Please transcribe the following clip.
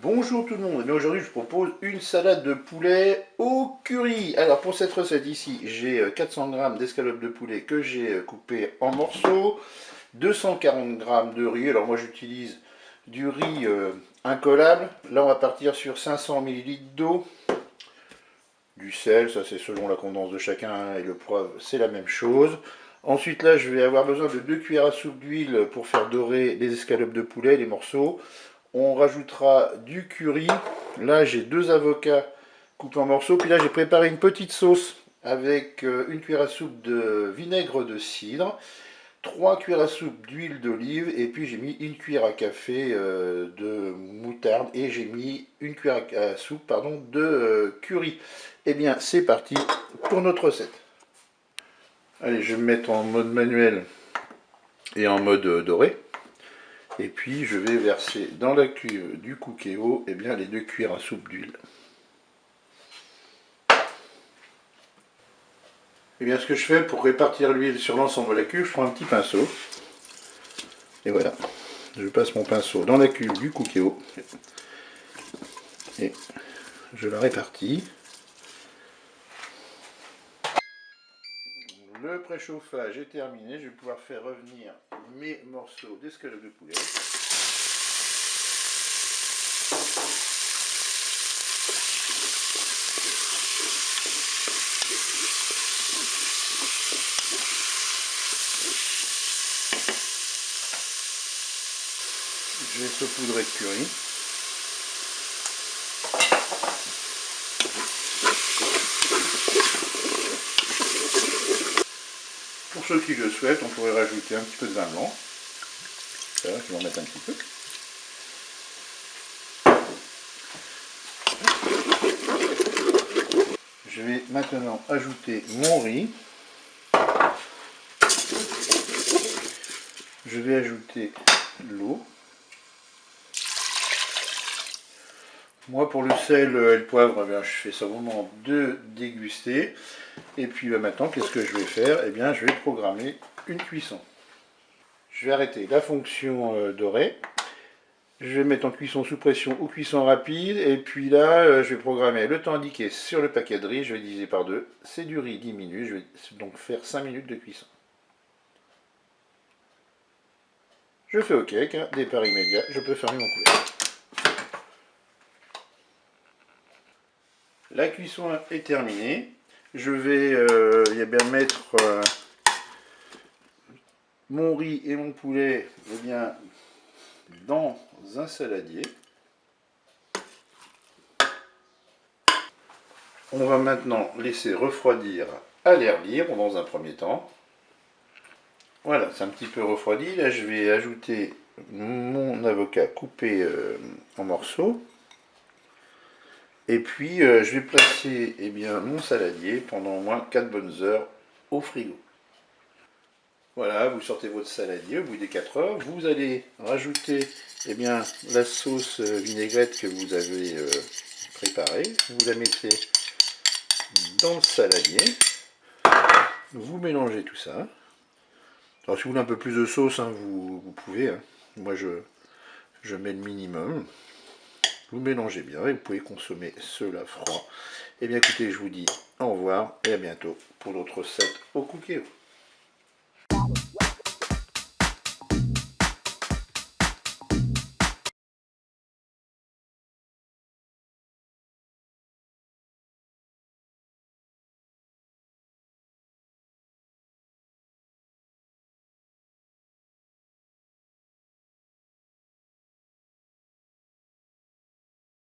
Bonjour tout le monde, et aujourd'hui je vous propose une salade de poulet au curry. Alors pour cette recette ici, j'ai 400 g d'escalope de poulet que j'ai coupé en morceaux, 240 g de riz, alors moi j'utilise du riz incollable. Là on va partir sur 500 ml d'eau, du sel, ça c'est selon la contenance de chacun, et le poivre c'est la même chose. Ensuite là je vais avoir besoin de 2 cuillères à soupe d'huile pour faire dorer les escalopes de poulet, les morceaux. On rajoutera du curry. Là, j'ai 2 avocats coupés en morceaux. Puis là, j'ai préparé une petite sauce avec une cuillère à soupe de vinaigre de cidre, 3 cuillères à soupe d'huile d'olive, et puis j'ai mis une cuillère à café de moutarde, et j'ai mis une cuillère à soupe de curry. Eh bien, c'est parti pour notre recette. Allez, je vais me mettre en mode manuel et en mode doré. Et puis je vais verser dans la cuve du Cookéo les 2 cuillères à soupe d'huile. Et bien ce que je fais pour répartir l'huile sur l'ensemble de la cuve, je prends un petit pinceau. Et voilà, je passe mon pinceau dans la cuve du Cookéo. Et je la répartis. Le préchauffage est terminé, je vais pouvoir faire revenir mes morceaux d'escalope de poulet. Je vais saupoudrer de curry. Pour ceux qui le souhaitent, on pourrait rajouter un petit peu de vin blanc. Ça, je vais en mettre un petit peu. Je vais maintenant ajouter mon riz. Je vais ajouter l'eau. Moi pour le sel et le poivre, je fais ça au moment de déguster. Et puis maintenant, qu'est-ce que je vais faire? Eh bien, je vais programmer une cuisson. Je vais arrêter la fonction dorée. Je vais mettre en cuisson sous pression ou cuisson rapide. Et puis là, je vais programmer le temps indiqué sur le paquet de riz. Je vais diviser par 2. C'est du riz 10 minutes. Je vais donc faire 5 minutes de cuisson. Je fais OK, avec un départ immédiat. Je peux fermer mon couvercle. La cuisson est terminée. Je vais mettre mon riz et mon poulet dans un saladier. On va maintenant laisser refroidir à l'air libre dans un premier temps. Voilà, c'est un petit peu refroidi. Là, je vais ajouter mon avocat coupé en morceaux. Et puis, je vais placer mon saladier pendant au moins 4 bonnes heures au frigo. Voilà, vous sortez votre saladier au bout des 4 heures. Vous allez rajouter la sauce vinaigrette que vous avez préparée. Vous la mettez dans le saladier. Vous mélangez tout ça. Alors si vous voulez un peu plus de sauce, vous pouvez. Moi je mets le minimum. Vous mélangez bien et vous pouvez consommer cela froid. Et bien écoutez, je vous dis au revoir et à bientôt pour d'autres recettes au Cookéo.